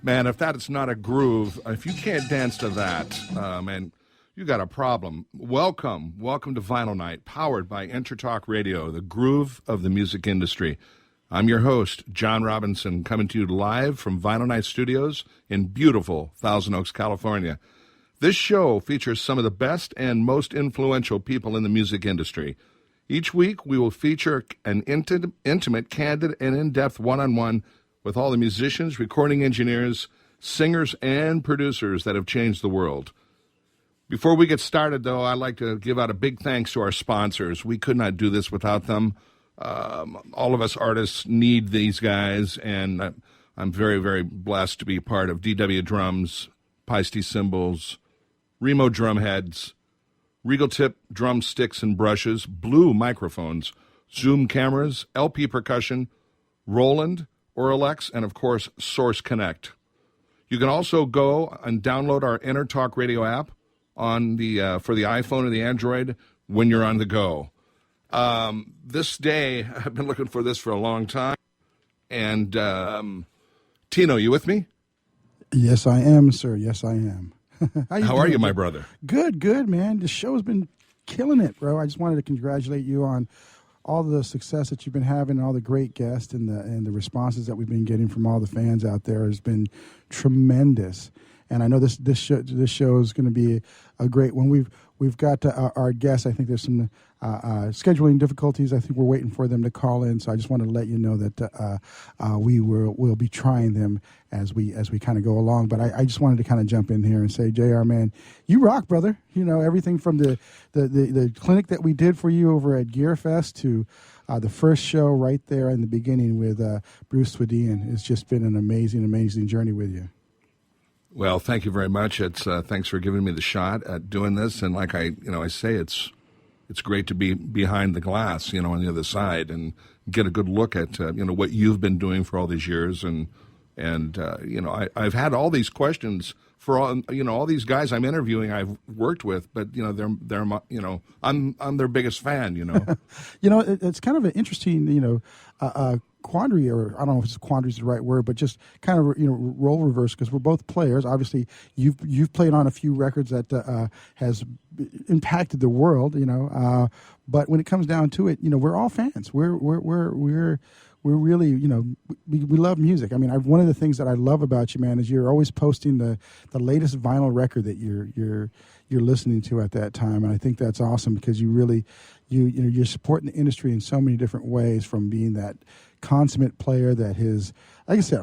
Man, if that is not a groove, if you can't dance to that, man, you got a problem. Welcome to Vinyl Night, powered by Intertalk Radio, the groove of the music industry. I'm your host, John Robinson, coming to you live from Vinyl Night Studios in beautiful Thousand Oaks, California. This show features some of the best and most influential people in the music industry. Each week, we will feature an intimate, candid, and in-depth one-on-one with all the musicians, recording engineers, singers, and producers that have changed the world. Before we get started, though, I'd like to give out a big thanks to our sponsors. We could not do this without them. All of us artists need these guys, and I'm very, very blessed to be part of DW Drums, Paiste Cymbals, Remo Drumheads, Regal Tip Drumsticks and Brushes, Blue Microphones, Zoom Cameras, LP Percussion, Roland, Auralex, and, of course, Source Connect. You can also go and download our Intertalk Radio app on the for the iPhone or the Android when you're on the go. This day, I've been looking for this for a long time. And, Tino, you with me? Yes, I am, sir. Yes, I am. How are you, my brother? Good, man. The show's been killing it, bro. I just wanted to congratulate you on all the success that you've been having, all the great guests, and the responses that we've been getting from all the fans out there has been tremendous. And I know this show is going to be a great one. We've got our guests. I think there's some scheduling difficulties. I think we're waiting for them to call in. So I just wanted to let you know that we'll be trying them as we kind of go along. But I just wanted to kind of jump in here and say, JR, man, you rock, brother. You know, everything from the clinic that we did for you over at Gear Fest to the first show right there in the beginning with Bruce Swedian. It's just been an amazing journey with you. Well, thank you very much. It's thanks for giving me the shot at doing this. And like I say, it's great to be behind the glass, on the other side and get a good look at, what you've been doing for all these years. And I've had all these questions for all these guys I'm interviewing I've worked with, but, I'm their biggest fan, It's kind of an interesting, quandary, or I don't know if quandary is the right word, but just kind of role reverse, because we're both players. Obviously, you've played on a few records that has impacted the world, but when it comes down to it, we're all fans. We're really, we love music. I mean, one of the things that I love about you, man, is you're always posting the latest vinyl record that you're listening to at that time, and I think that's awesome because you really, you're supporting the industry in so many different ways, from being that consummate player that his, like I said,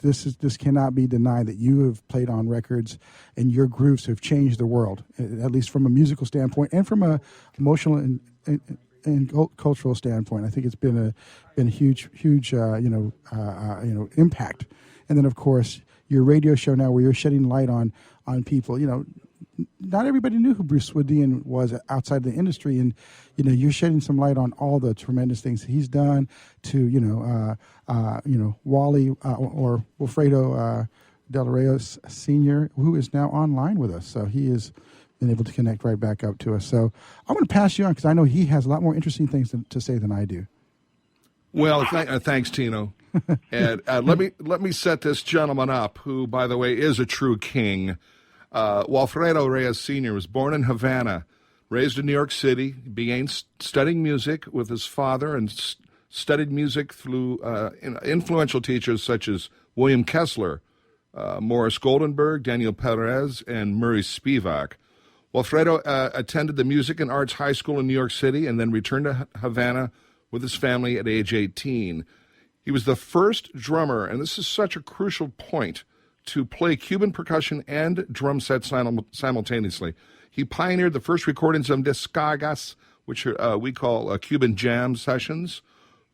this cannot be denied that you have played on records and your grooves have changed the world, at least from a musical standpoint and from a emotional and cultural standpoint. I think it's been a huge impact. And then of course your radio show now, where you're shedding light on people. Not everybody knew who Bruce Swedian was outside the industry, and you're shedding some light on all the tremendous things he's done. To Wally or Walfredo Reyes Sr., who is now online with us. So he has been able to connect right back up to us. So I'm going to pass you on because I know he has a lot more interesting things to say than I do. Well, thanks, Tino. And let me set this gentleman up, who, by the way, is a true king. Walfredo Reyes Sr. was born in Havana, raised in New York City, began studying music with his father, and studied music through influential teachers such as William Kessler, Morris Goldenberg, Daniel Perez, and Murray Spivak. Walfredo attended the Music and Arts High School in New York City and then returned to Havana with his family at age 18. He was the first drummer, and this is such a crucial point, to play Cuban percussion and drum set simultaneously. He pioneered the first recordings of descargas, which we call Cuban Jam Sessions,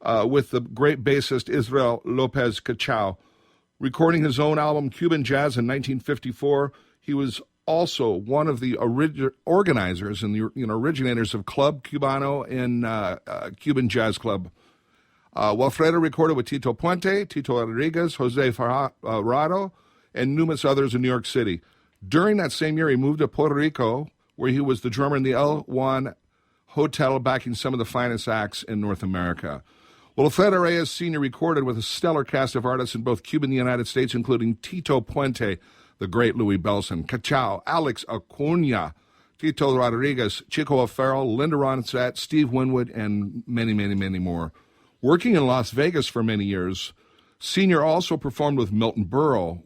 with the great bassist Israel Lopez Cachao. Recording his own album Cuban Jazz in 1954, he was also one of the organizers and the originators of Club Cubano and Cuban Jazz Club. Walfredo recorded with Tito Puente, Tito Rodriguez, José Fajardo, and numerous others in New York City. During that same year, he moved to Puerto Rico, where he was the drummer in the San Juan Hotel, backing some of the finest acts in North America. Walfredo Reyes Sr. recorded with a stellar cast of artists in both Cuba and the United States, including Tito Puente, the great Louis Bellson, Cachao, Alex Acuna, Tito Rodriguez, Chico O'Farrell, Linda Ronstadt, Steve Winwood, and many, many, many more. Working in Las Vegas for many years, Sr. also performed with Milton Berle,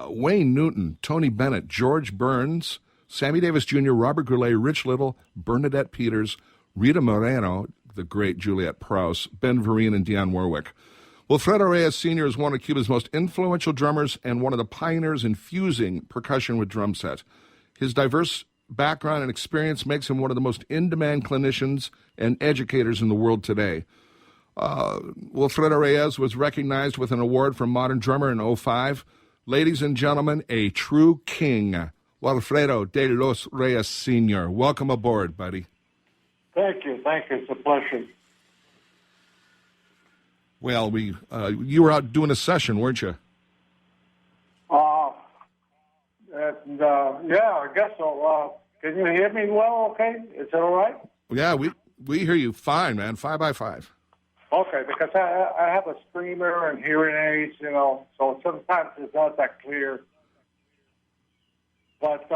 Wayne Newton, Tony Bennett, George Burns, Sammy Davis Jr., Robert Goulet, Rich Little, Bernadette Peters, Rita Moreno, the great Juliet Prowse, Ben Vereen, and Dionne Warwick. Walfredo Reyes Sr. is one of Cuba's most influential drummers and one of the pioneers in fusing percussion with drum set. His diverse background and experience makes him one of the most in-demand clinicians and educators in the world today. Walfredo Reyes was recognized with an award from Modern Drummer in 2005. Ladies and gentlemen, a true king, Walfredo de los Reyes Sr. Welcome aboard, buddy. Thank you. It's a pleasure. Well, you were out doing a session, weren't you? Yeah, I guess so. Can you hear me well, okay? Is that all right? Yeah, we hear you fine, man, 5 by 5. Okay, because I have a streamer and hearing aids, so sometimes it's not that clear. But,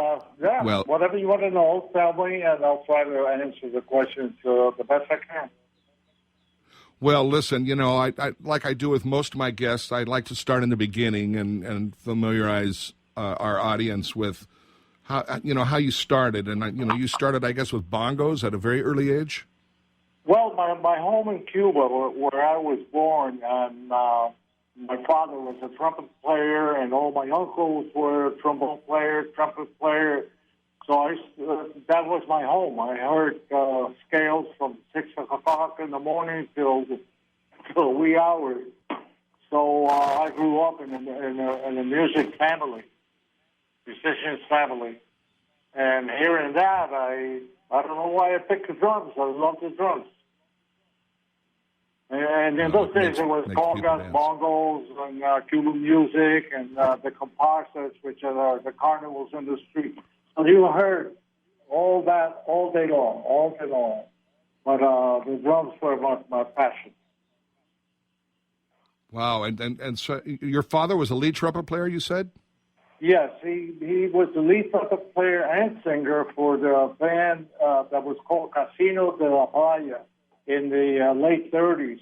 yeah, well, whatever you want to know, tell me, and I'll try to answer the questions the best I can. Well, listen, I like I do with most of my guests, I'd like to start in the beginning and familiarize our audience with how you started. And, you started, I guess, with bongos at a very early age? Well, my home in Cuba, where I was born, and my father was a trumpet player, and all my uncles were trombone players, trumpet players. So that was my home. I heard scales from 6 o'clock in the morning till wee hours. So I grew up in a music family, musicians family, and hearing that, I don't know why I picked the drums. I love the drums. And in those days, there was congas, bongos, and Cuban music, and the comparsas, which are the carnivals in the street. So you heard all that all day long. But the drums were my passion. Wow, and so your father was a lead trumpet player, you said? Yes, he was the lead trumpet player and singer for the band that was called Casino de la Playa in the late 30s.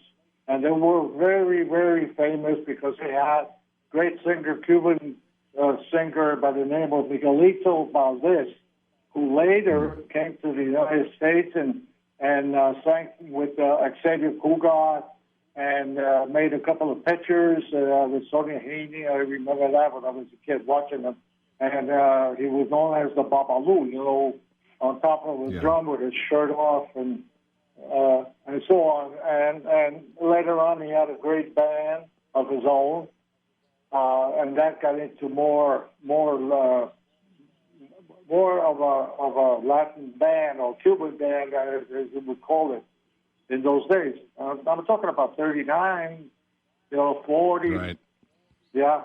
And they were very, very famous because they had great singer, Cuban singer by the name of Miguelito Valdez, who later came to the United States and sang with Xavier Cugat and made a couple of pictures with Sonia Haney. I remember that when I was a kid watching them. And he was known as the Babalu, on top of his drum with his shirt off and so on. And later on, he had a great band of his own, and that got into more of a Latin band or Cuban band, as you would call it in those days. I'm talking about 39, 40. Right. Yeah.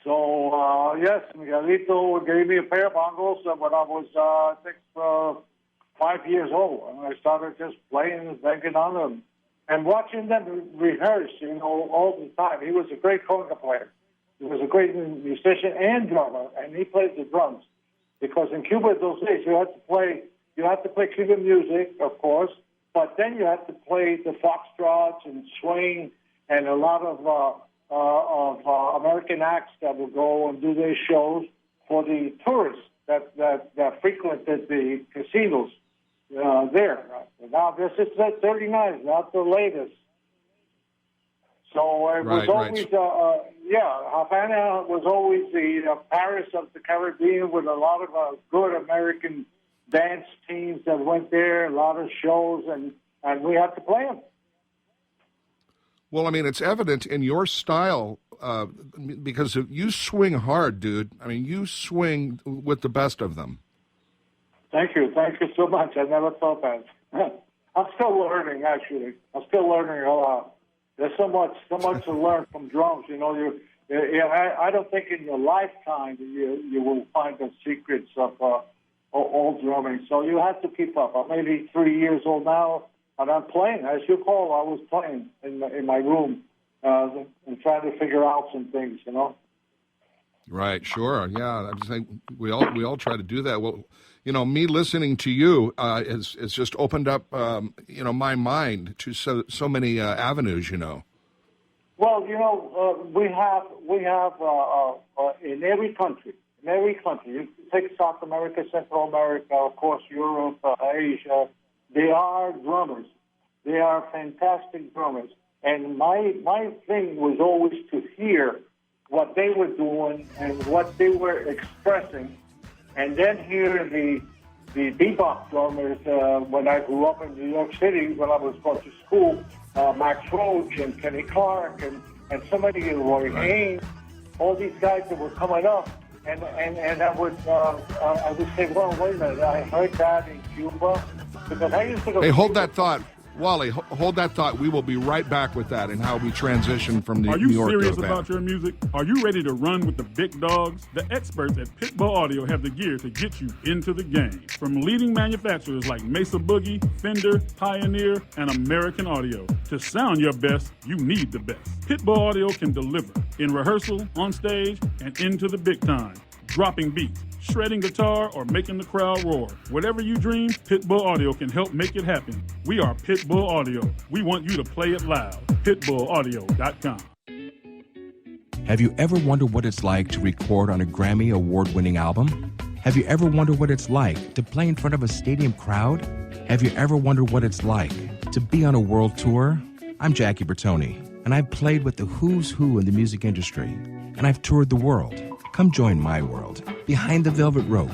So, yes, Miguelito gave me a pair of bongos when I was, I think, 5 years old. And I started just playing and banging on them and watching them rehearse, all the time. He was a great conga player. He was a great musician and drummer, and he played the drums. Because in Cuba those days, you had to play Cuban music, of course, but then you had to play the foxtrots and swing and a lot of American acts that would go and do their shows for the tourists that frequented the casinos there. Now this is the 39, not the latest. So it was always, Havana was always the Paris of the Caribbean with a lot of good American dance teams that went there, a lot of shows, and we had to play them. Well, I mean, it's evident in your style because you swing hard, dude. I mean, you swing with the best of them. Thank you so much. I never thought that. I'm still learning, actually. I'm still learning a lot. There's so much to learn from drums. I don't think in your lifetime you will find the secrets of all drumming. So you have to keep up. I'm maybe 3 years old now. And I'm playing, as you call, I was playing in my room and trying to figure out some things, you know. Right, sure, yeah. I'm saying we all try to do that. Well, you know, me listening to you has just opened up, you know, my mind to so many avenues, you know. Well, you know, we have in every country. You take South America, Central America, of course, Europe, Asia. They are drummers. They are fantastic drummers. And my thing was always to hear what they were doing and what they were expressing, and then hear the bebop drummers. When I grew up in New York City, when I was going to school, Max Roach and Kenny Clark and somebody, Roy Haynes, all these guys that were coming up, and I would say, well, wait a minute, I heard that in Cuba, because I used to go. Hey, hold that thought. Wally, hold that thought. We will be right back with that and how we transition from the New York. Are you serious about your music? Are you ready to run with the big dogs? The experts at Pitbull Audio have the gear to get you into the game. From leading manufacturers like Mesa Boogie, Fender, Pioneer, and American Audio. To sound your best, you need the best. Pitbull Audio can deliver in rehearsal, on stage, and into the big time. Dropping beats, shredding guitar, or making the crowd roar. Whatever you dream, Pitbull Audio can help make it happen. We are Pitbull Audio. We want you to play it loud. PitbullAudio.com. Have you ever wondered what it's like to record on a Grammy award-winning album? Have you ever wondered what it's like to play in front of a stadium crowd? Have you ever wondered what it's like to be on a world tour? I'm Jackie Bertoni, and I've played with the who's who in the music industry, and I've toured the world. Come join my world, behind the velvet rope,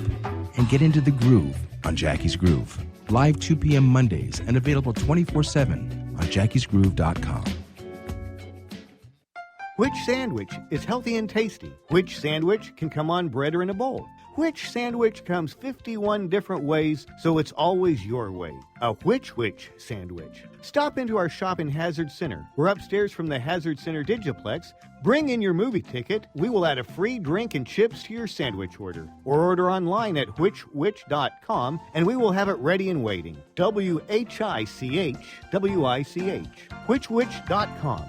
and get into the groove on Jackie's Groove. Live 2 p.m. Mondays and available 24/7 on jackiesgroove.com. Which sandwich is healthy and tasty? Which sandwich can come on bread or in a bowl? Which sandwich comes 51 different ways, so it's always your way? A which sandwich. Stop into our shop in Hazard Center. We're upstairs from the Hazard Center Digiplex. Bring in your movie ticket. We will add a free drink and chips to your sandwich order. Or order online at whichwich.com, and we will have it ready and waiting. WHICH, whichwich.com.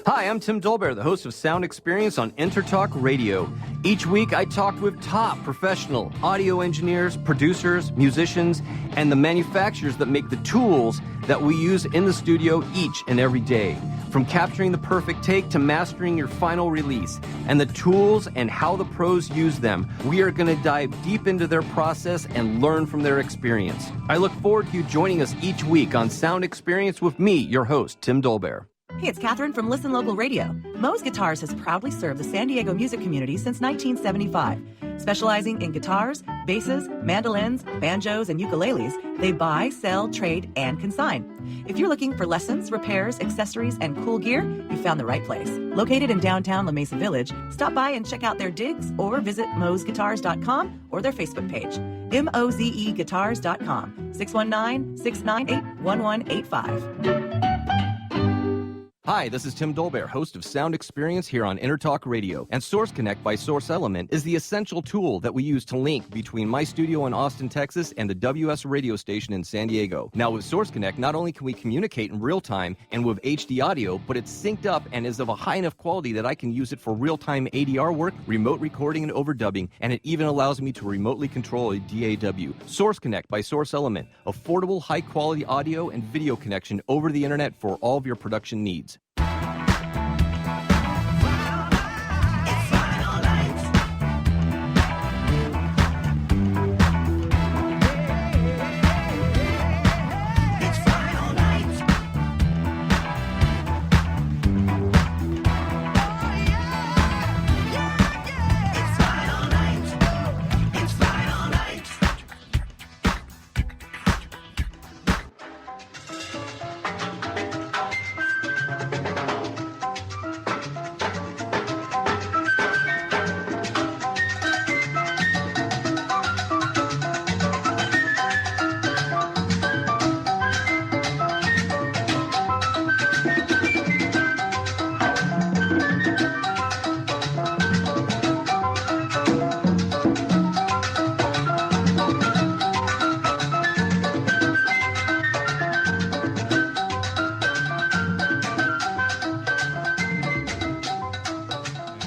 Hi, I'm Tim Dolbear, the host of Sound Experience on Intertalk Radio. Each week, I talk with top professional audio engineers, producers, musicians, and the manufacturers that make the tools that we use in the studio each and every day. From capturing the perfect take to mastering your final release, and the tools and how the pros use them, we are going to dive deep into their process and learn from their experience. I look forward to you joining us each week on Sound Experience with me, your host, Tim Dolbear. Hey, it's Catherine from Listen Local Radio. Moe's Guitars has proudly served the San Diego music community since 1975. Specializing in guitars, basses, mandolins, banjos, and ukuleles, they buy, sell, trade, and consign. If you're looking for lessons, repairs, accessories, and cool gear, you found the right place. Located in downtown La Mesa Village, stop by and check out their digs or visit moesguitars.com or their Facebook page. mozeguitars.com, 619-698-1185. Hi, this is Tim Dolbear, host of Sound Experience here on Intertalk Radio. And Source Connect by Source Element is the essential tool that we use to link between my studio in Austin, Texas, and the WS radio station in San Diego. Now, with Source Connect, not only can we communicate in real time and with HD audio, but it's synced up and is of a high enough quality that I can use it for real-time ADR work, remote recording, and overdubbing, and it even allows me to remotely control a DAW. Source Connect by Source Element, affordable, high-quality audio and video connection over the internet for all of your production needs.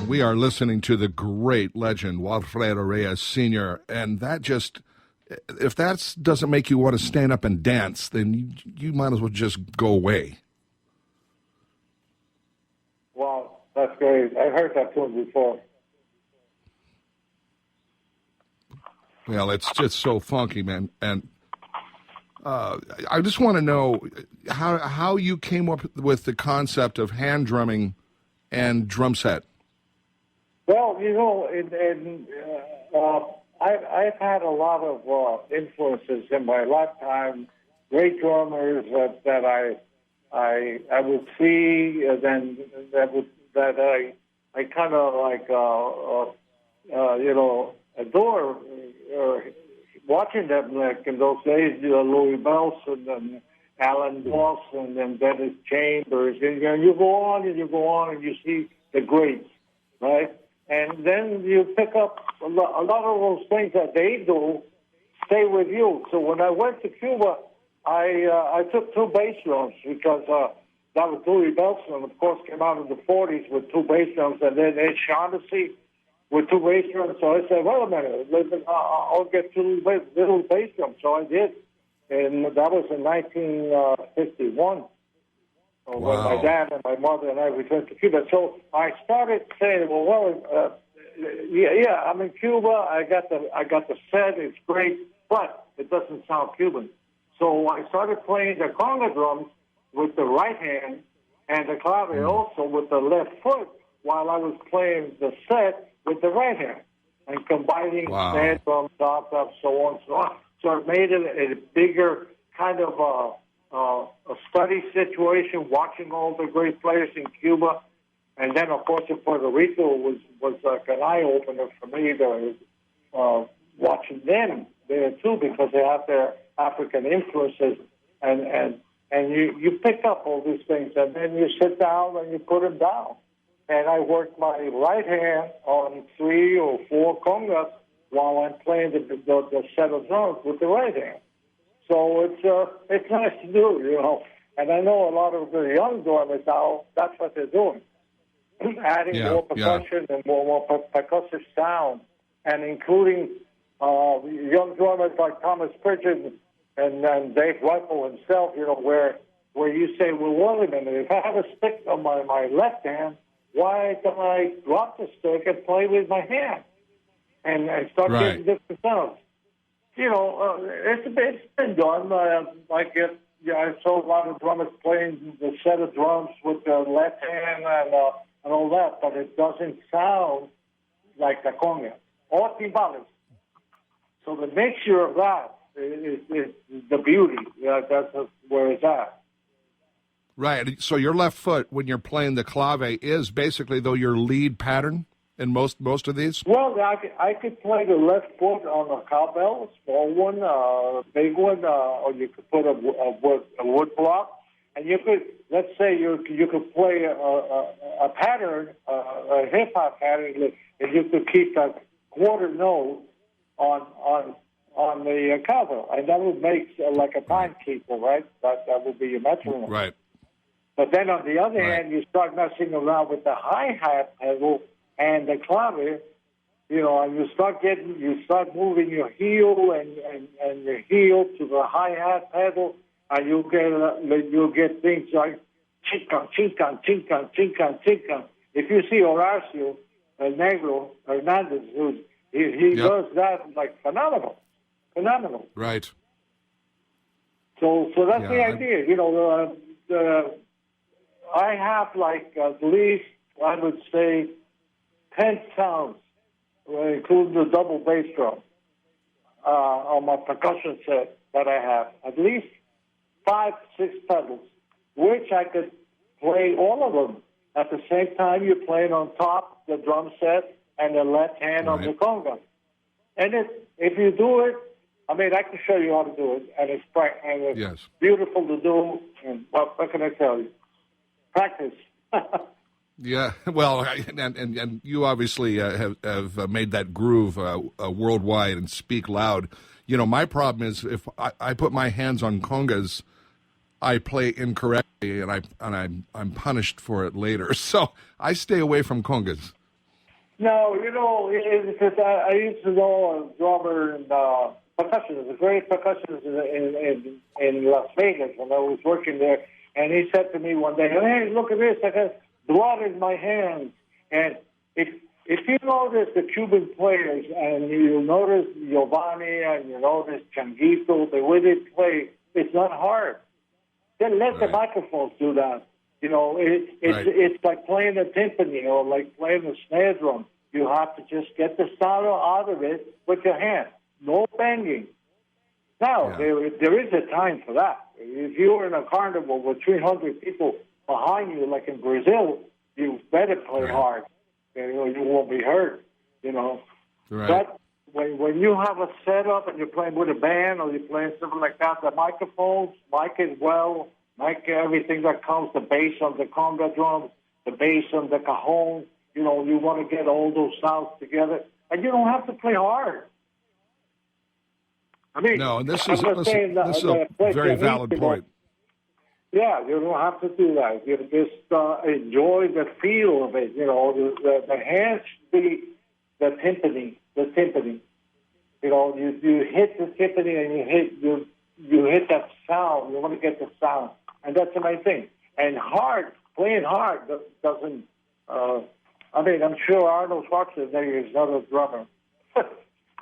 We are listening to the great legend, Walfredo Reyes Sr., and that just, if that doesn't make you want to stand up and dance, then you might as well just go away. Wow, that's great. I heard that tune before. Well, it's just so funky, man. And I just want to know how you came up with the concept of hand drumming and drum set. Well, I've had a lot of influences in my lifetime. Great drummers that I would see, and then that I kind of like adore. Watching them, like in those days, Louis Bellson and Alan Moss and then Dennis Chambers, and you go on and you go on and you see the greats, right? And then you pick up a lot of those things that they do stay with you. So when I went to Cuba, I took two bass drums because that was Louis Bellson, of course, came out in the 40s with two bass drums, and then Ed Shaughnessy with two bass drums. So I said, wait a minute, I'll get two little bass drums. So I did. And that was in 1951. So when my dad and my mother and I returned to Cuba. So I started saying, I'm in Cuba. I got the set. It's great, but it doesn't sound Cuban. So I started playing the conga drums with the right hand and the clave also with the left foot while I was playing the set with the right hand and combining snare drums, top, so on, so on. So it made it a bigger kind of a study situation, watching all the great players in Cuba. And then, of course, in Puerto Rico was like an eye-opener for me, watching them there, too, because they have their African influences. And you pick up all these things, and then you sit down and you put them down. And I work my right hand on 3 or 4 congas while I'm playing the set of drums with the right hand. So it's nice to do, And I know a lot of the young drummers now, that's what they're doing. Adding more percussion and more percussive sound, and including young drummers like Thomas Pritchard and Dave Rifle himself, where you say, well, wait a minute, if I have a stick on my left hand, why don't I drop the stick and play with my hand and start getting different sounds? It's been done. I saw a lot of drummers playing the set of drums with the left hand and all that, but it doesn't sound like the conga or timbales. So the mixture of that is the beauty. That's where it's at. Right. So your left foot, when you're playing the clave, is basically, though, your lead pattern in most of these? Well, I could play the left foot on a cowbell, a small one, a big one, or you could put a wood block. And you could, let's say you could play a pattern, a hip-hop pattern, and you could keep a quarter note on the cowbell. And that would make like a timekeeper, right? That would be your metronome. Right. But then on the other hand, you start messing around with the hi-hat pedal and the clave, and you start moving your heel and your heel to the hi-hat pedal, and you'll get things like chinkan, chinkan, chinkan, chinkan, chinkan. If you see Horacio El Negro Hernandez, he does that like phenomenal. Right. So that's the idea. I have at least, I would say, 10 sounds, including the double bass drum, on my percussion set that I have. At least 5, 6 pedals, which I could play all of them at the same time. You're playing on top the drum set and the left hand on the conga. And if you do it, I can show you how to do it, and it's beautiful to do. And what can I tell you? Practice. Yeah, well, and you obviously have made that groove worldwide and speak loud. My problem is if I put my hands on congas, I play incorrectly, and I'm punished for it later. So I stay away from congas. No, because I used to know a drummer and percussionist, a great percussionist in Las Vegas when I was working there, and he said to me one day, "Hey, look at this! I got blood in my hands." And if you notice the Cuban players, and you notice Giovanni, and you notice Changuito, the way they play, it's not hard. Then let the microphones do that. It's like playing a timpani or like playing a snare drum. You have to just get the sound out of it with your hand. No banging. Now, there is a time for that. If you're in a carnival with 300 people behind you, like in Brazil, you better play hard. You won't be hurt, Right. But when you have a setup and you're playing with a band or you're playing something like that, the microphones, mic it well, mic everything that comes, the bass on the conga drums, the bass on the cajon, you want to get all those sounds together. And you don't have to play hard. I mean, no, and this is a very valid point. Yeah, you don't have to do that. You just enjoy the feel of it. The hands be the timpani. You hit the timpani and you hit that sound. You want to get the sound, and that's the main thing. And playing hard doesn't. I'm sure Arnold Schwarzenegger is not a drummer.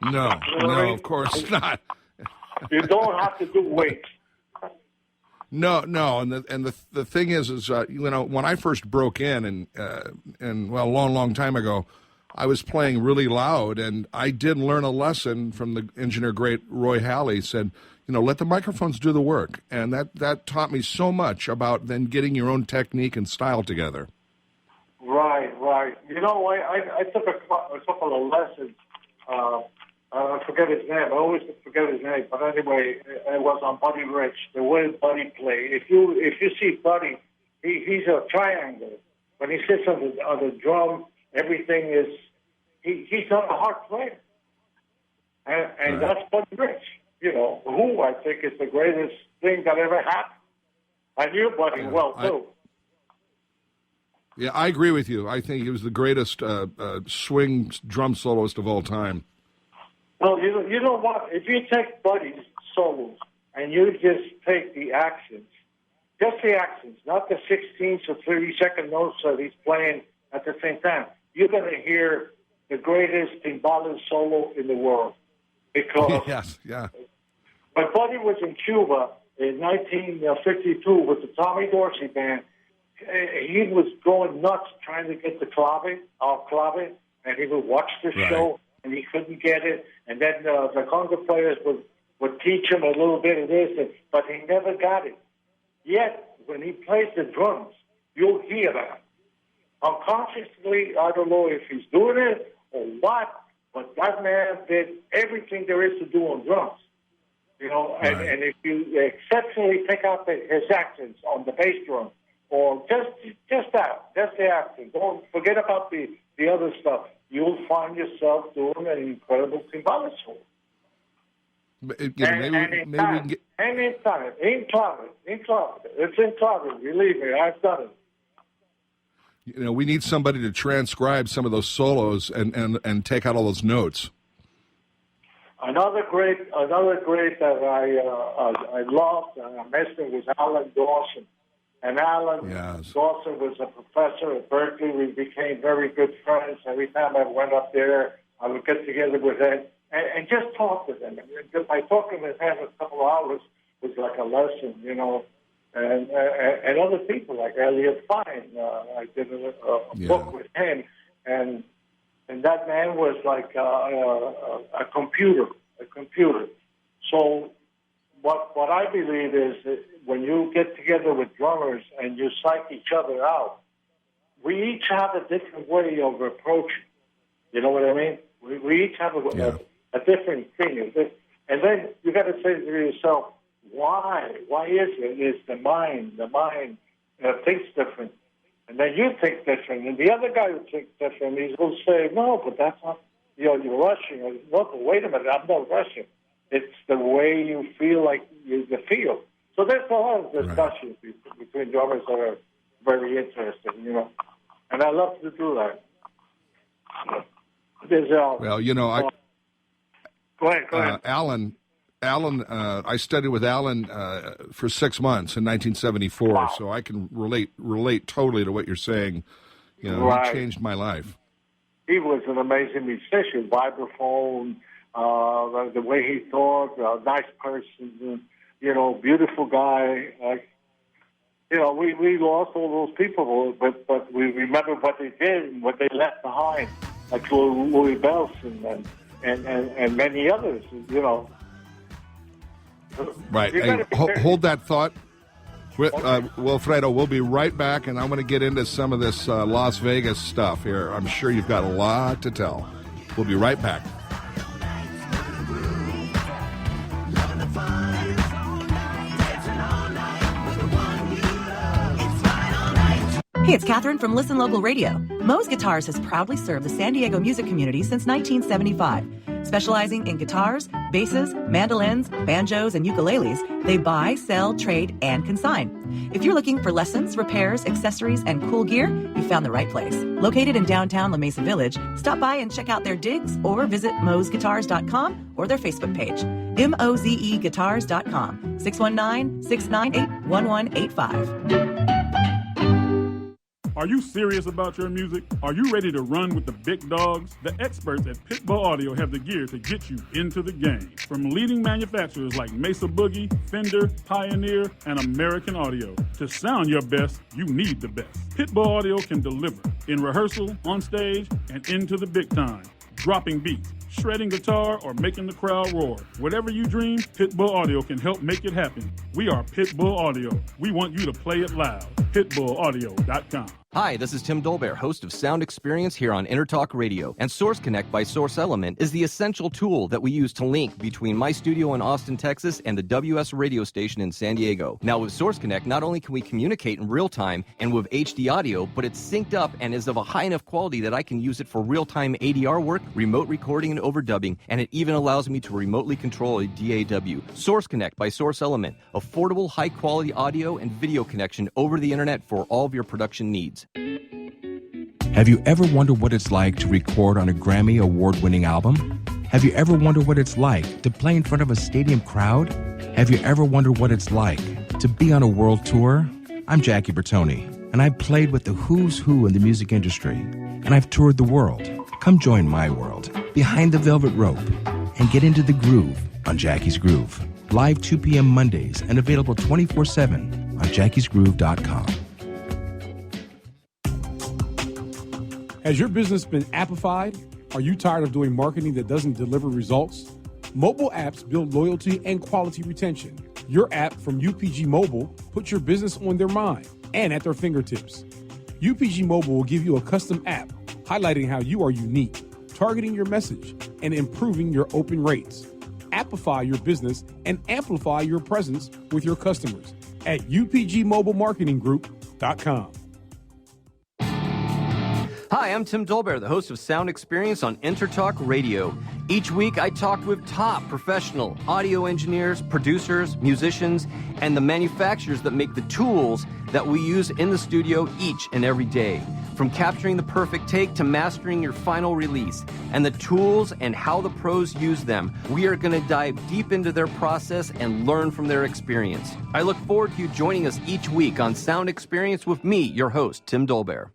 No, of course not. You don't have to do weights. No, and the thing is when I first broke in and a long time ago, I was playing really loud, and I did learn a lesson from the engineer great Roy Halley. Said, let the microphones do the work, and that taught me so much about then getting your own technique and style together. Right. I took a couple of lessons. I forget his name. I always forget his name. But anyway, it was on Buddy Rich. The way Buddy played. If you see Buddy, he's a triangle. When he sits on the drum, everything is. He's not a hard player. And that's Buddy Rich. Who I think is the greatest thing that ever happened. I knew Buddy well too. Yeah, I agree with you. I think he was the greatest swing drum soloist of all time. Well, you know what? If you take Buddy's solos and you just take the accents, just the accents, not the 16th or 30-second notes that he's playing at the same time, you're going to hear the greatest timbales solo in the world. Because when Buddy was in Cuba in 1952 with the Tommy Dorsey band, he was going nuts trying to get the clave, and he would watch the show, and he couldn't get it. And then the conga players would teach him a little bit of this, but he never got it. Yet, when he plays the drums, you'll hear that. Unconsciously, I don't know if he's doing it or what, but that man did everything there is to do on drums. And if you exceptionally take out his accents on the bass drum, or just the accent, don't forget about the other stuff, you'll find yourself doing an incredible timbale solo. Anytime, in clave. It's in clave, believe me, I've done it. We need somebody to transcribe some of those solos and take out all those notes. Another great that I loved and I missed it was Alan Dawson. And Alan Dawson was a professor at Berkeley. We became very good friends. Every time I went up there, I would get together with him and just talk with him. And by talking with him a couple of hours was like a lesson, And other people like Elliot Fine. I did a book with him, and that man was like a computer. So what I believe is that when you get together with drummers and you psych each other out, we each have a different way of approaching. You know what I mean? We each have a different thing. And then you got to say to yourself, why? Why is it? It's the mind. The mind thinks different. And then you think different. And the other guy who thinks different, he's going to say, no, but that's not, you're rushing. No, but wait a minute, I'm not rushing. It's the way you feel like you feel. So there's a lot of discussions between drummers that are very interesting, And I love to do that. There's Well, you know, go ahead. Alan, I studied with Alan for 6 months in 1974, Wow. so I can relate totally to what you're saying. You know, Right. He changed my life. He was an amazing musician, vibraphone, the way he thought, a nice person, you know, beautiful guy. You know, we lost all those people, but we remember what they did and what they left behind, like Louis Bellson and many others, you know. Right. You Hey, gotta be hold that thought. Walfredo, we'll be right back, and I want to get into some of this Las Vegas stuff here. I'm sure you've got a lot to tell. We'll be right back. Hey, it's Catherine from Listen Local Radio. Moe's Guitars has proudly served the San Diego music community since 1975. Specializing in guitars, basses, mandolins, banjos, and ukuleles, they buy, sell, trade, and consign. If you're looking for lessons, repairs, accessories, and cool gear, you found the right place. Located in downtown La Mesa Village, stop by and check out their digs or visit moesguitars.com or their Facebook page. mozeguitars.com, 619-698-1185. Are you serious about your music? Are you ready to run with the big dogs? The experts at Pitbull Audio have the gear to get you into the game. From leading manufacturers like Mesa Boogie, Fender, Pioneer, and American Audio. To sound your best, you need the best. Pitbull Audio can deliver in rehearsal, on stage, and into the big time. Dropping beats, shredding guitar, or making the crowd roar. Whatever you dream, Pitbull Audio can help make it happen. We are Pitbull Audio. We want you to play it loud. PitbullAudio.com. Hi, this is Tim Dolbear, host of Sound Experience here on Intertalk Radio. And Source Connect by Source Element is the essential tool that we use to link between my studio in Austin, Texas, and the WS radio station in San Diego. Now, with Source Connect, not only can we communicate in real time and with HD audio, but it's synced up and is of a high enough quality that I can use it for real-time ADR work, remote recording, and overdubbing, and it even allows me to remotely control a DAW. Source Connect by Source Element, affordable, high-quality audio and video connection over the internet for all of your production needs. Have you ever wondered what it's like to record on a Grammy award-winning album? Have you ever wondered what it's like to play in front of a stadium crowd? Have you ever wondered what it's like to be on a world tour? I'm Jackie Bertoni, and I've played with the who's who in the music industry, and I've toured the world. Come join my world, Behind the Velvet Rope, and get into the groove on Jackie's Groove. Live 2 p.m. Mondays and available 24/7 on jackiesgroove.com. Has your business been appified? Are you tired of doing marketing that doesn't deliver results? Mobile apps build loyalty and quality retention. Your app from UPG Mobile puts your business on their mind and at their fingertips. UPG Mobile will give you a custom app highlighting how you are unique, targeting your message, and improving your open rates. Appify your business and amplify your presence with your customers at upgmobilemarketinggroup.com. Hi, I'm Tim Dolbear, the host of Sound Experience on Intertalk Radio. Each week, I talk with top professional audio engineers, producers, musicians, and the manufacturers that make the tools that we use in the studio each and every day. From capturing the perfect take to mastering your final release, and the tools and how the pros use them, we are going to dive deep into their process and learn from their experience. I look forward to you joining us each week on Sound Experience with me, your host, Tim Dolbear.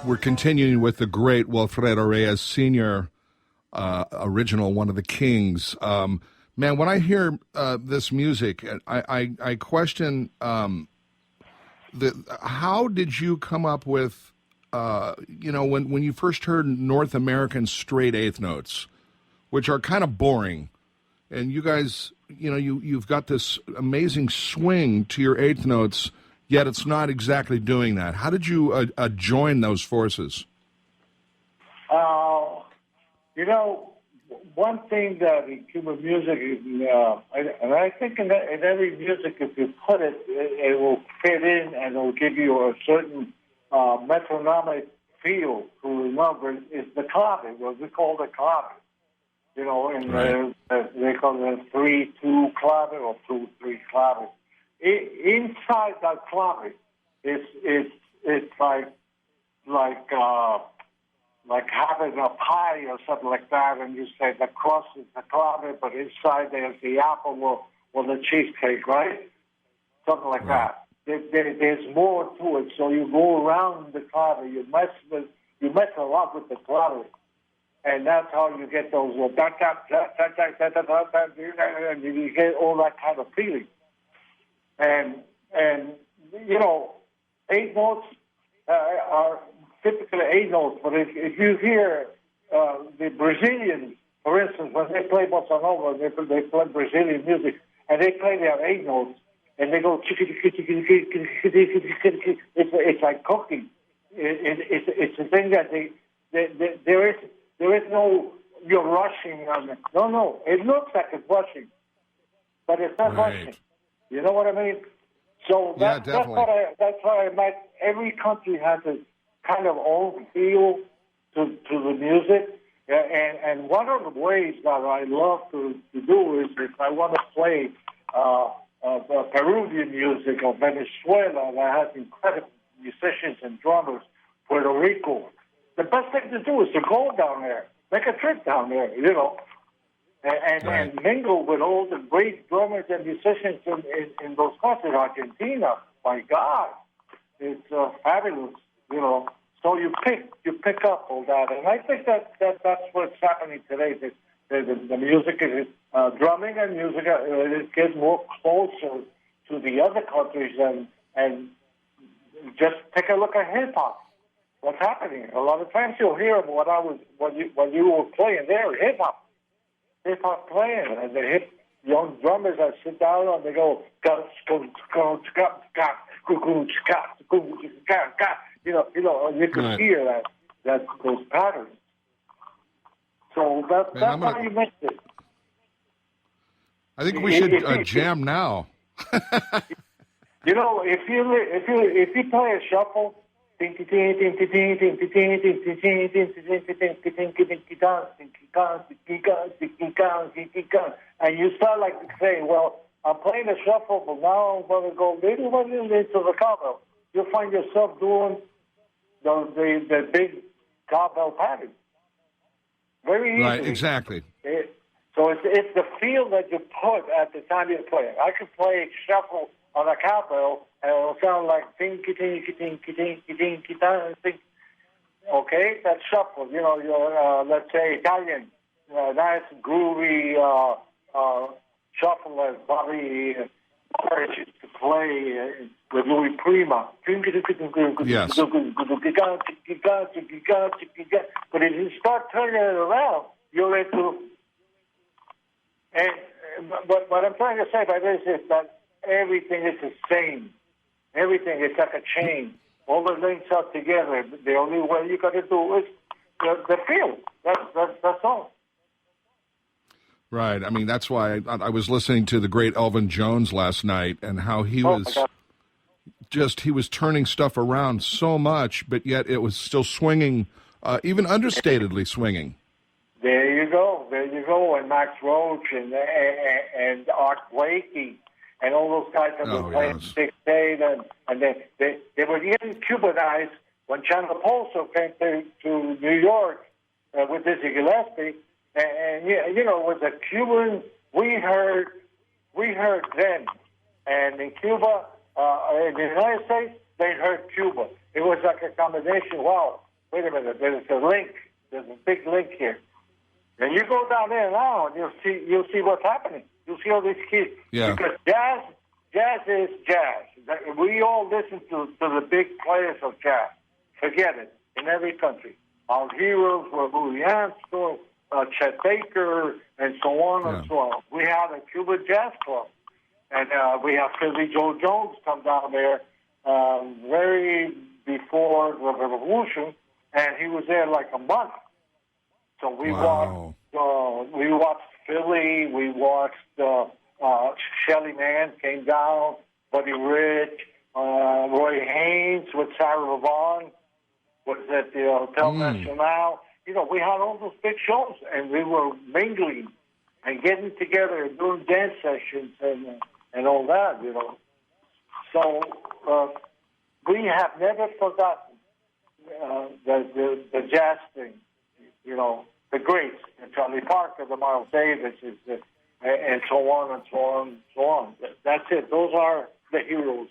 We're continuing with the great Walfredo Reyes, senior, original, one of the kings. Man, when I hear this music, I question how did you come up with, when you first heard North American straight eighth notes, which are kind of boring, and you guys, you've got this amazing swing to your eighth notes, yet it's not exactly doing that. How did you join those forces? One thing that in Cuban music, and I think in every music, if you put it, it will fit in and it will give you a certain metronomic feel to remember, is the clave, what we call the clave. They call it 3-2 clave or 2-3 clave. Inside that clave, it's like having a pie or something like that, and you say the crust is the clave, but inside there's the apple or the cheesecake, right? Something like that. There's more to it. So you go around the clave, you mess a lot with the clave, and that's how you get those and you get all that kind of feeling. And eight notes are typically eight notes, but if you hear the Brazilians, for instance, when they play bossa nova, they play Brazilian music, and they play their eight notes, and they go, it's like cooking. It's a thing that there is no, you're rushing on it. No, it looks like it's rushing, but it's not rushing. You know what I mean? So that's what I meant. Every country has a kind of own feel to the music. And one of the ways that I love to do is if I want to play Peruvian music or Venezuela that has incredible musicians and drummers, Puerto Rico, the best thing to do is to go down there, make a trip down there, and mingle with all the great drummers and musicians in those countries. Argentina, my God, it's fabulous, So you pick up all that, and I think that's what's happening today. The music is drumming and music it gets more closer to the other countries, and just take a look at hip hop. What's happening? A lot of times you'll hear what you were playing there, hip hop playing, and the young drummers that sit down and they go, you can hear those patterns. So that's how you mix it. I think we should jam now. If you play a shuffle, and you start like saying, well, I'm playing a shuffle, but now I'm going to go little into the cowbell. You'll find yourself doing the big cowbell pattern. Very easy. Right, exactly. So it's the feel that you put at the time you're playing. I could play shuffle on a cowbell, and it'll sound like tinky tinky tinky tinky tinky tinky. Okay, that's shuffle. Your let's say Italian, nice groovy shuffle as Bobby Perez used to play with Louis Prima. Yes. But if you start turning it around, you're into. But what I'm trying to say by this is that everything is the same. Everything is like a chain. All the links are together. The only way you got to do is the feel. That's all. Right. I mean, that's why I was listening to the great Elvin Jones last night and how he was turning stuff around so much, but yet it was still swinging, even understatedly swinging. There you go. And Max Roach and Art Blakey and all those guys that were playing 6/8, and they were even Cubanized when Chandler Polso came to New York with Dizzy Gillespie. And it was a Cuban. We heard them, and in Cuba, in the United States, they heard Cuba. It was like a combination. Wow, wait a minute, there's a link. There's a big link here. And you go down there now, and you'll see what's happening. You'll see all these kids. Yeah. Because jazz is jazz. We all listen to the big players of jazz. Forget it. In every country, our heroes were Louis Armstrong, Chet Baker, and so on and so on. We had a Cuban Jazz Club, and we have Philly Joe Jones come down there very before the revolution, and he was there like a month. So we watched Philly, we watched Shelly Manne came down, Buddy Rich, Roy Haynes with Sarah Vaughan was at the Hotel Nacional. You know, we had all those big shows, and we were mingling and getting together and doing dance sessions and all that, you know. So we have never forgotten the jazz thing, you know, the greats, the Charlie Parker, the Miles Davis, and so on and so on and so on. That's it. Those are the heroes.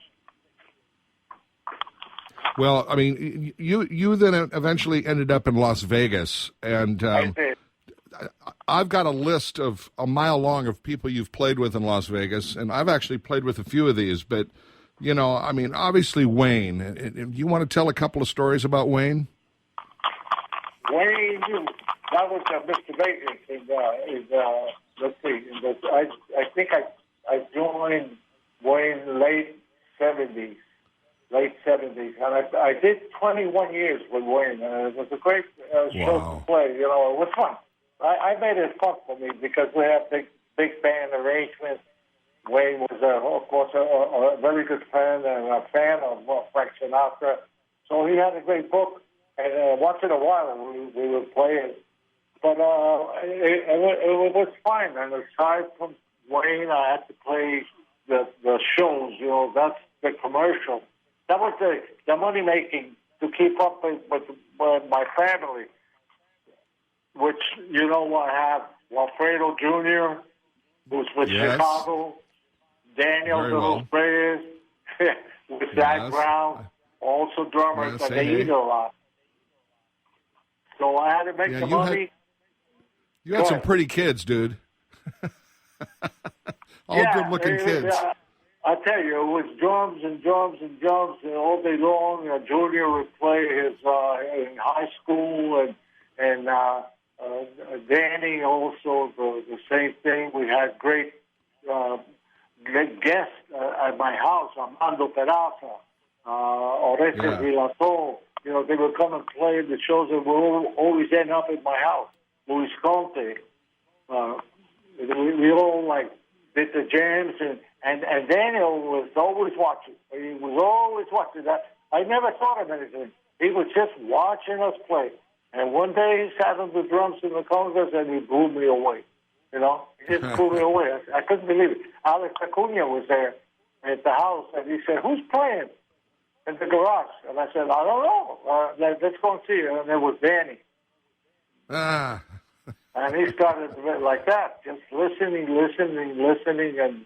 Well, I mean, you then eventually ended up in Las Vegas, and I've got a list of a mile long of people you've played with in Las Vegas, and I've actually played with a few of these, but, you know, I mean, obviously Wayne. You want to tell a couple of stories about Wayne? Wayne, that was Mr. Vegas, let's see, I think I joined Wayne late 70s. And I did 21 years with Wayne, and it was a great show to play. You know, it was fun. I made it fun for me because we had big band arrangements. Wayne was, of course, a very good friend and a fan of Frank Sinatra. So he had a great book, and once in a while we would play it. But it was fine. And aside from Wayne, I had to play the shows. You know, that's the commercial. That was the money making to keep up with my family, which, you know, I have Walfredo Jr., who's with Chicago, Daniel Reyes, with Zach Brown, also drummers, and they eat a lot. So I had to make the money. You had some pretty kids, dude. All good-looking kids. I tell you, it was drums and drums and drums all day long. Junior would play in high school, and Danny also the same thing. We had great guests at my house, Armando Peraza, Orestes Vilato. You know, they would come and play the shows that would always end up at my house. Luis Conte. We all did the jams, and Daniel was always watching. He was always watching that. I never thought of anything. He was just watching us play. And one day he sat on the drums in the congas and he blew me away. You know, he just blew me away. I couldn't believe it. Alex Acuna was there at the house, and he said, "Who's playing in the garage?" And I said, "I don't know. Let's go and see." And it was Danny. And he started like that, just listening, and,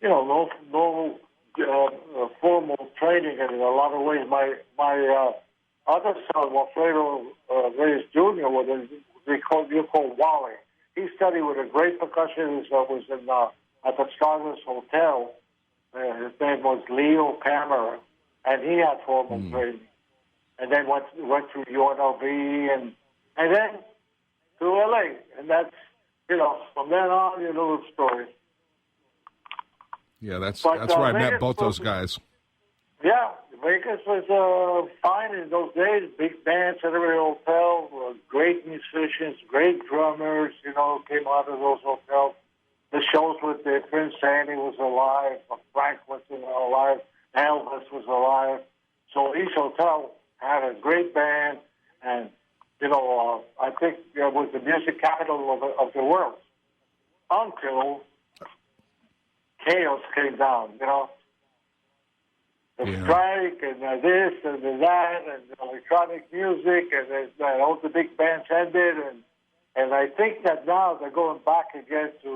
you know, no formal training. And in a lot of ways, my other son, Walfredo Reyes Jr., you call Wally. He studied with a great percussionist that was at the Descargas Hotel. His name was Leo Camera, and he had formal training. And then went to UNLV, and then to LA, and that's, you know, from then on, you know the story. Yeah, that's where I met both those guys. Yeah, Vegas was fine in those days. Big bands at every hotel, great musicians, great drummers, you know, came out of those hotels. The shows with Prince Sandy was alive, Frank was alive, Elvis was alive. So each hotel had a great band, and you know, I think it was the music capital of the world until chaos came down, you know. The strike and this and that and electronic music and all the big bands ended. And I think that now they're going back again to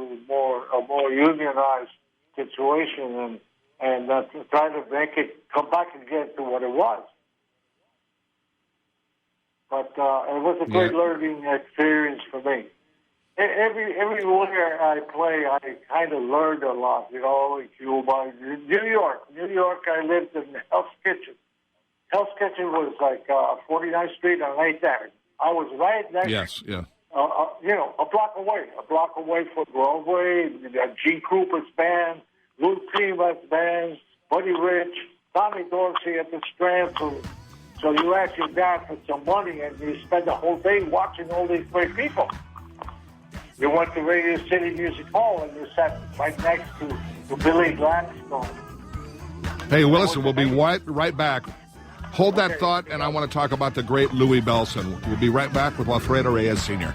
a more unionized situation and trying to make it come back again to what it was. but it was a great learning experience for me. Everywhere I play, I kind of learned a lot, you know, in Cuba. New York, I lived in Hell's Kitchen. Hell's Kitchen was like 49th Street on 8th Avenue. I was right next, you know, a block away from Broadway, Gene Krupa's band, Lou Prima's band, Buddy Rich, Tommy Dorsey at the Strand. So you ask your dad for some money, and you spend the whole day watching all these great people. You went to Radio City Music Hall, and you sat right next to Billy Gladstone. Hey, Willison, we'll be right back. Hold that thought, and I want to talk about the great Louis Bellson. We'll be right back with Walfredo Reyes Sr.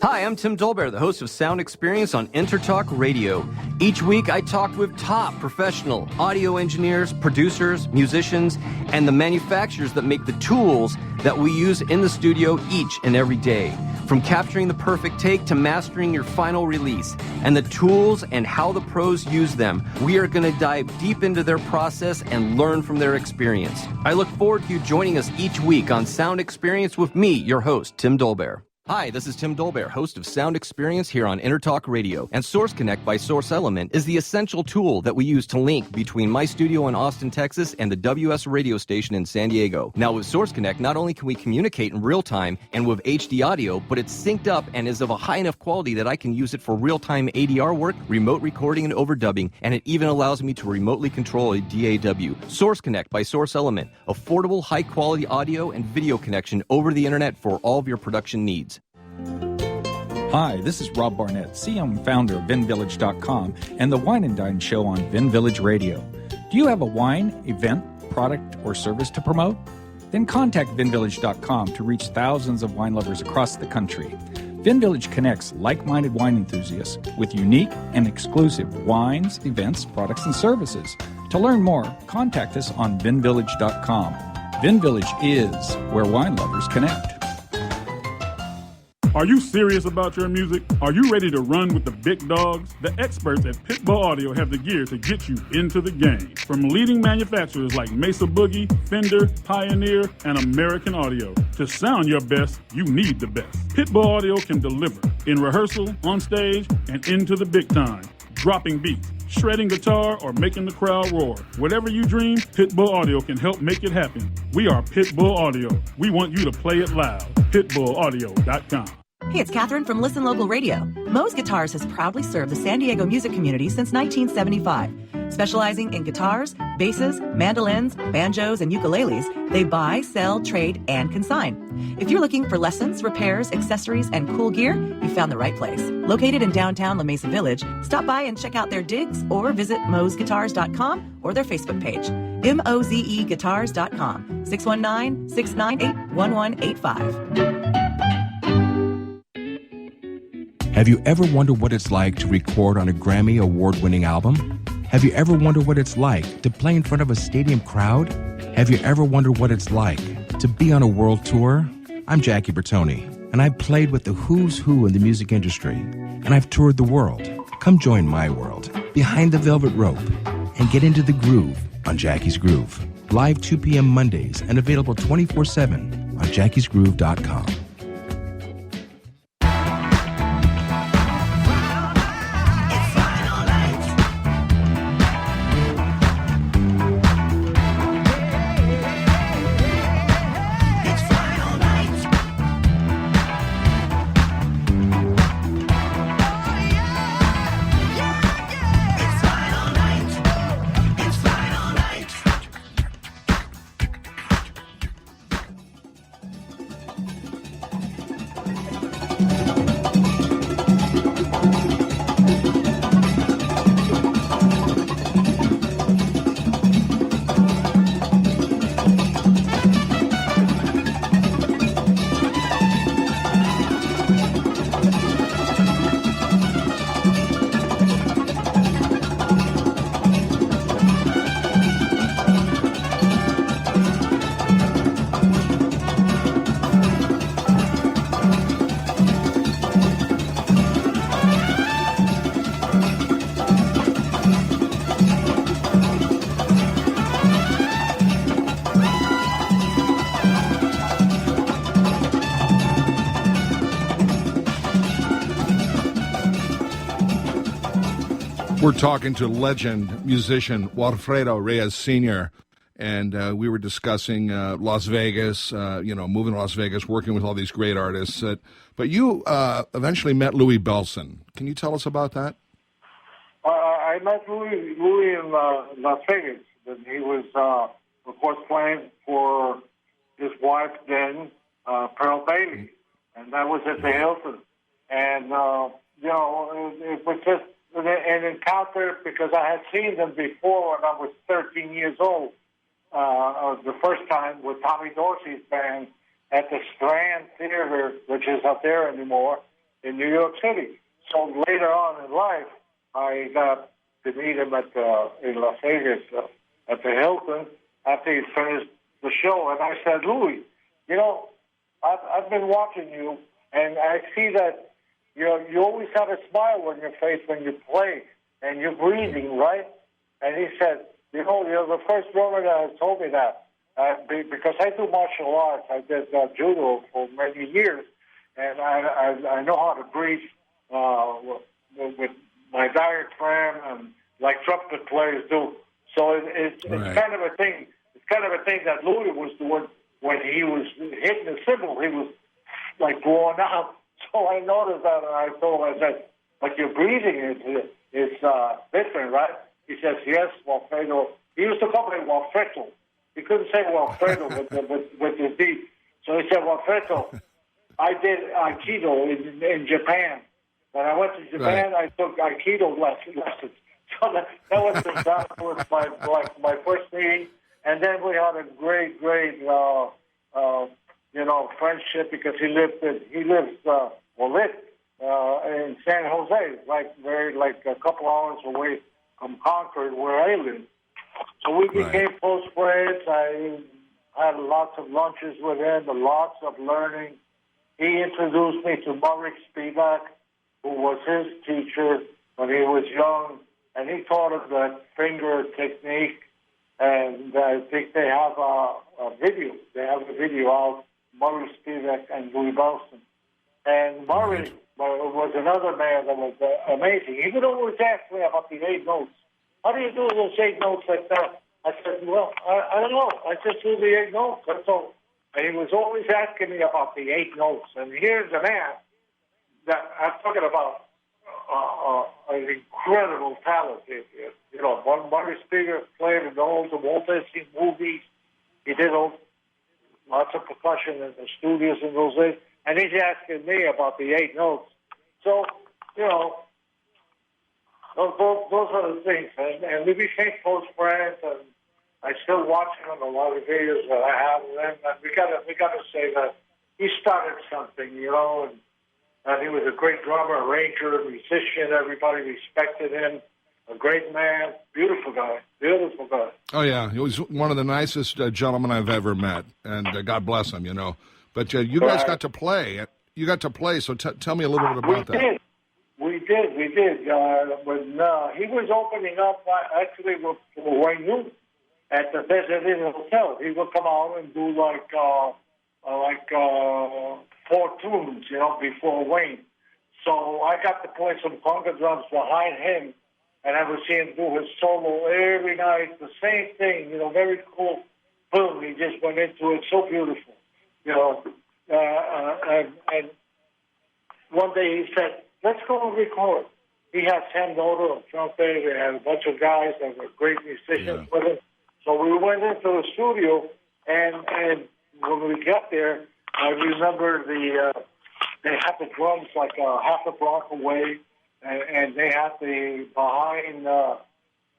Hi, I'm Tim Dolbear, the host of Sound Experience on Intertalk Radio. Each week, I talk with top professional audio engineers, producers, musicians, and the manufacturers that make the tools that we use in the studio each and every day. From capturing the perfect take to mastering your final release, and the tools and how the pros use them, we are going to dive deep into their process and learn from their experience. I look forward to you joining us each week on Sound Experience with me, your host, Tim Dolbear. Hi, this is Tim Dolbear, host of Sound Experience here on Intertalk Radio. And Source Connect by Source Element is the essential tool that we use to link between my studio in Austin, Texas, and the WS radio station in San Diego. Now, with Source Connect, not only can we communicate in real time and with HD audio, but it's synced up and is of a high enough quality that I can use it for real-time ADR work, remote recording, and overdubbing, and it even allows me to remotely control a DAW. Source Connect by Source Element, affordable, high-quality audio and video connection over the internet for all of your production needs. Hi, this is Rob Barnett, CEO and founder of VinVillage.com and the Wine and Dine Show on Vin Village Radio. Do you have a wine, event, product, or service to promote? Then contact VinVillage.com to reach thousands of wine lovers across the country. VinVillage connects like-minded wine enthusiasts with unique and exclusive wines, events, products, and services. To learn more, contact us on VinVillage.com. VinVillage is where wine lovers connect. Are you serious about your music? Are you ready to run with the big dogs? The experts at Pitbull Audio have the gear to get you into the game. From leading manufacturers like Mesa Boogie, Fender, Pioneer, and American Audio. To sound your best, you need the best. Pitbull Audio can deliver in rehearsal, on stage, and into the big time. Dropping beats, shredding guitar, or making the crowd roar. Whatever you dream, Pitbull Audio can help make it happen. We are Pitbull Audio. We want you to play it loud. PitbullAudio.com. Hey, it's Catherine from Listen Local Radio. Moe's Guitars has proudly served the San Diego music community since 1975. Specializing in guitars, basses, mandolins, banjos, and ukuleles, they buy, sell, trade, and consign. If you're looking for lessons, repairs, accessories, and cool gear, you found the right place. Located in downtown La Mesa Village, stop by and check out their digs or visit moesguitars.com or their Facebook page. MOZEguitars.com, 619-698-1185. Have you ever wondered what it's like to record on a Grammy award-winning album? Have you ever wondered what it's like to play in front of a stadium crowd? Have you ever wondered what it's like to be on a world tour? I'm Jackie Bertoni, and I've played with the who's who in the music industry, and I've toured the world. Come join my world, Behind the Velvet Rope, and get into the groove on Jackie's Groove. Live 2 p.m. Mondays and available 24/7 on jackiesgroove.com. We're talking to legend musician Walfredo Reyes Sr., and we were discussing Las Vegas, moving to Las Vegas, working with all these great artists. But you eventually met Louis Bellson. Can you tell us about that? I met Louis in Las Vegas. And he was, of course, playing for his wife then, Pearl Bailey, and that was at the Hilton. And, it was just an encounter because I had seen them before when I was 13 years old. The first time with Tommy Dorsey's band at the Strand Theater, which is not there anymore, in New York City. So later on in life, I got to meet him in Las Vegas at the Hilton after he finished the show. And I said, Louis, I've been watching you, and I see that you always have a smile on your face when you play, and you're breathing, right? And he said, you're the first drummer that has told me that. Because I do martial arts. I did judo for many years, and I know how to breathe with my diaphragm, and like trumpet players do. So it's kind of a thing. It's kind of a thing that Louis was doing when he was hitting the cymbal. He was like blowing out. So I noticed that, and I told him, I said, "But your breathing is different, right?" He says, "Yes, Walfredo." He used to call me Walfredo. He couldn't say Walfredo with his D. So he said, Walfredo. I did Aikido in Japan. When I went to Japan, I took Aikido lessons. So that was my first meeting. And then we had a great friendship because he lives in San Jose, like a couple hours away from Concord, where I live. So we became close friends. I had lots of lunches with him, lots of learning. He introduced me to Murray Spivak, who was his teacher when he was young, and he taught him that finger technique. And I think they have a video. They have a video out, Murray Spivak and Louis Bellson. And Murray was another man that was amazing. He would always ask me about the 8 notes. How do you do those 8 notes like that? I said, well, I don't know. I just do the 8 notes. That's all. And he was always asking me about the 8 notes. And here's a man that I'm talking about an incredible talent. Murray Spivak played in all the Walt Disney movies. He did lots of percussion in the studios in those days. And he's asking me about the 8 notes. So, those are the things. And we became close friends, and I still watch him on a lot of videos that I have with him. And we gotta say that he started something, and he was a great drummer, arranger, musician. Everybody respected him. A great man, beautiful guy. Oh yeah, he was one of the nicest gentlemen I've ever met, and God bless him, But you guys got to play. You got to play, so tell me a little bit about that. We did. When he was opening up, actually, with Wayne Newton at the Desert Inn Hotel, he would come out and do like 4 tunes, before Wayne. So I got to play some conga drums behind him, and I would see him do his solo every night. The same thing, very cool film. He just went into it, so beautiful, and one day he said, let's go and record. He had Sam Noda on trumpet. We had a bunch of guys that were great musicians with him. So we went into the studio, and when we got there, I remember they had the drums like half a block away, and they had the behind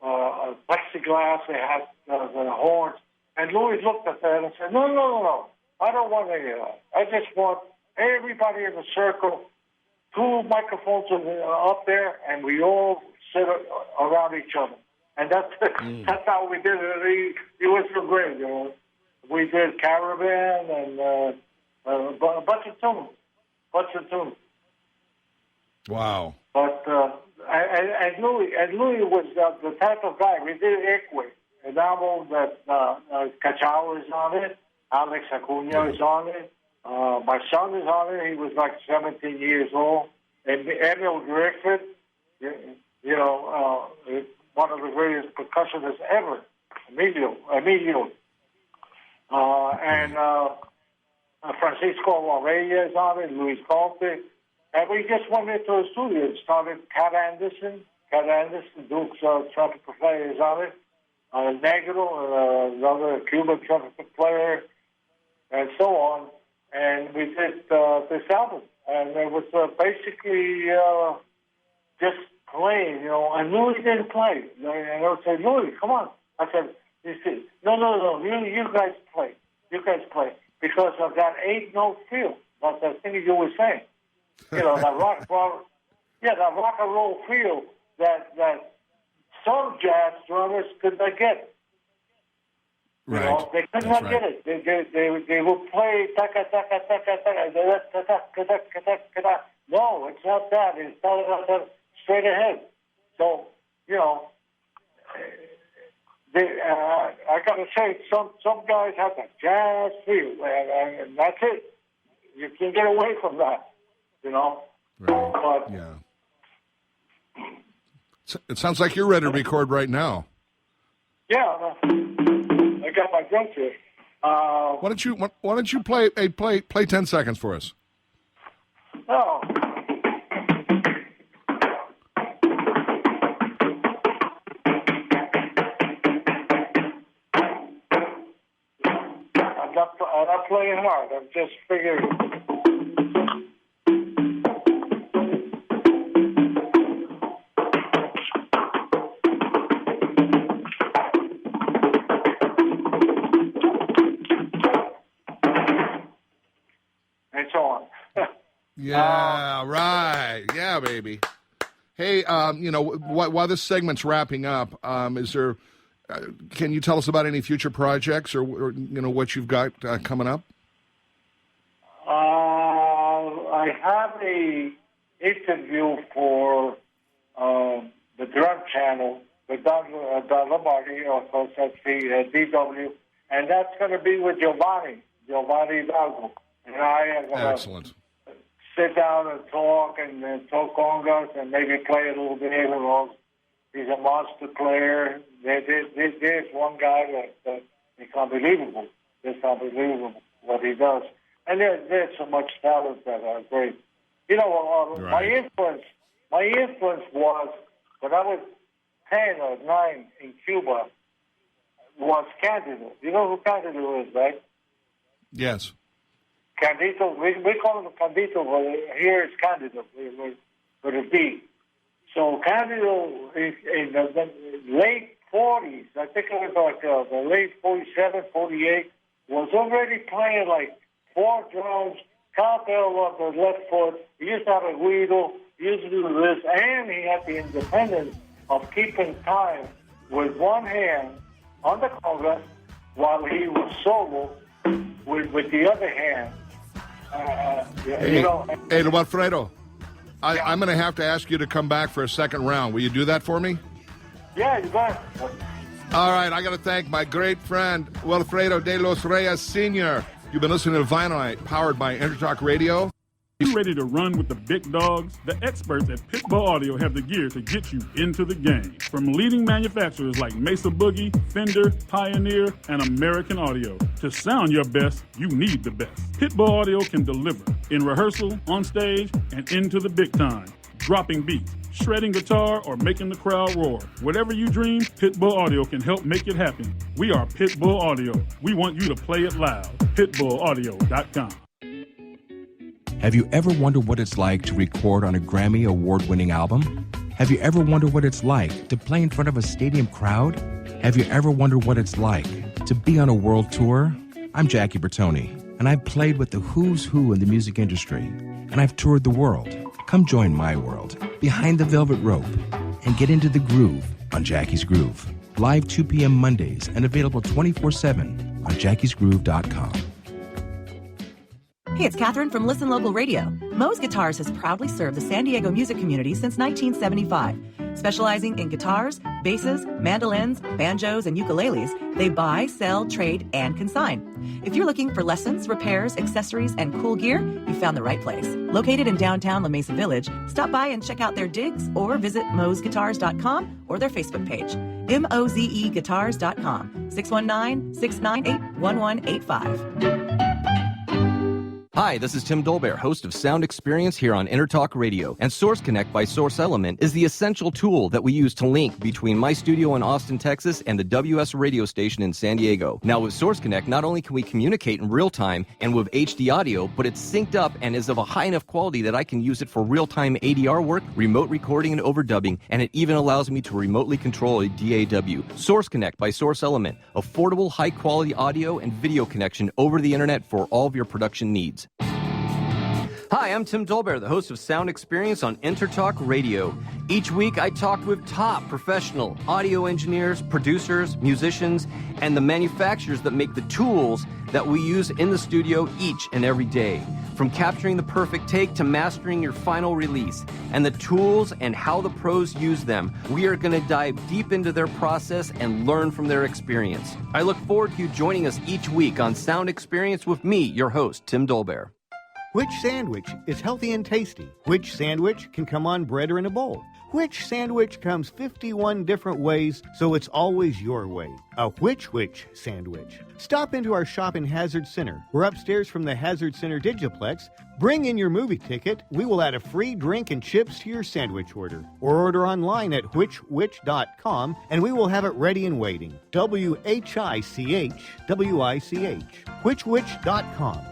plexiglass. They had the horns. And Louis looked at that and said, no. I don't want any of that. I just want everybody in the circle, 2 microphones up there, and we all sit around each other. And that's how we did it. It was so great, We did Caravan and a bunch of tunes. Wow. But and Louis was the type of guy. We did Equi, an album that Cachao is on it, Alex Acuna is on it. My son is on it. He was like 17 years old. And Emil Griffith, one of the greatest percussionists ever, Emilio. And Francisco Reyes on it, Luis Golpe. And we just went into the studio and started Cat Anderson, Duke's trumpet player is on it, Negro, another Cuban trumpet player, and so on. And we did this album. And it was basically just playing, and Louis didn't play. And I would say, Louis, come on. I said, no, you guys play. You guys play. Because of that 8-note feel. That's the thing you were saying. That rock and roll feel that some jazz drummers could not get. Right. They could not get it. They would play taka taka taka taka. No, it's not that. It's not straight ahead. So I gotta say, some guys have a jazz feel, and that's it. You can't get away from that. Right. But, yeah. It sounds like you're ready to record right now. Yeah, I got my drums here. Why don't you play 10 seconds for us? Oh. I'm not playing hard. I'm just figuring. Yeah, right. Yeah, baby. Hey, while this segment's wrapping up, is there? Can you tell us about any future projects or what you've got coming up? I have a interview for the Drum Channel with Don Lombardi, of course, that's the DW, and that's going to be with Giovanni Hidalgo. And I am going Excellent. Sit down and talk congas and maybe play a little bit. He's a monster player. There's one guy that it's unbelievable. It's unbelievable what he does. And there's so much talent that are great. Right. My influence was, when I was 10 or 9 in Cuba, was Candido. You know who Candido is, right? Yes. Candido, we call him Candido, but here it's Candido with a D. So Candido, in the late 40s, I think it was like the late 47, 48, was already playing like 4 drums, cowbell on the left foot. He used to have a guido, he used to do this, and he had the independence of keeping time with one hand on the conga while he was solo with the other hand. Hey, Walfredo, I'm going to have to ask you to come back for a second round. Will you do that for me? Yeah, you bet. All right, I got to thank my great friend, Walfredo de los Reyes Sr. You've been listening to Vinyl Night, powered by Intertalk Radio. You ready to run with the big dogs? The experts at Pitbull Audio have the gear to get you into the game. From leading manufacturers like Mesa Boogie, Fender, Pioneer, and American Audio. To sound your best, you need the best. Pitbull Audio can deliver in rehearsal, on stage, and into the big time. Dropping beats, shredding guitar, or making the crowd roar. Whatever you dream, Pitbull Audio can help make it happen. We are Pitbull Audio. We want you to play it loud. PitbullAudio.com. Have you ever wondered what it's like to record on a Grammy award-winning album? Have you ever wondered what it's like to play in front of a stadium crowd? Have you ever wondered what it's like to be on a world tour? I'm Jackie Bertoni, and I've played with the who's who in the music industry, and I've toured the world. Come join my world, behind the velvet rope, and get into the groove on Jackie's Groove. Live 2 p.m. Mondays and available 24/7 on jackiesgroove.com. Hey, it's Catherine from Listen Local Radio. Moe's Guitars has proudly served the San Diego music community since 1975. Specializing in guitars, basses, mandolins, banjos, and ukuleles, they buy, sell, trade, and consign. If you're looking for lessons, repairs, accessories, and cool gear, you found the right place. Located in downtown La Mesa Village, stop by and check out their digs or visit mozeguitars.com or their Facebook page. mozeguitars.com, 619-698-1185. Hi, this is Tim Dolbear, host of Sound Experience here on Intertalk Radio. And Source Connect by Source Element is the essential tool that we use to link between my studio in Austin, Texas, and the WS radio station in San Diego. Now, with Source Connect, not only can we communicate in real time and with HD audio, but it's synced up and is of a high enough quality that I can use it for real-time ADR work, remote recording, and overdubbing, and it even allows me to remotely control a DAW. Source Connect by Source Element, affordable, high-quality audio and video connection over the internet for all of your production needs. Hi, I'm Tim Dolbear, the host of Sound Experience on Intertalk Radio. Each week, I talk with top professional audio engineers, producers, musicians, and the manufacturers that make the tools that we use in the studio each and every day. From capturing the perfect take to mastering your final release, and the tools and how the pros use them, we are going to dive deep into their process and learn from their experience. I look forward to you joining us each week on Sound Experience with me, your host, Tim Dolbear. Which sandwich is healthy and tasty? Which sandwich can come on bread or in a bowl? Which sandwich comes 51 different ways, so it's always your way? A which sandwich. Stop into our shop in Hazard Center. We're upstairs from the Hazard Center Digiplex. Bring in your movie ticket. We will add a free drink and chips to your sandwich order. Or order online at which.com, and we will have it ready and waiting. WHICHWICH. Which.com.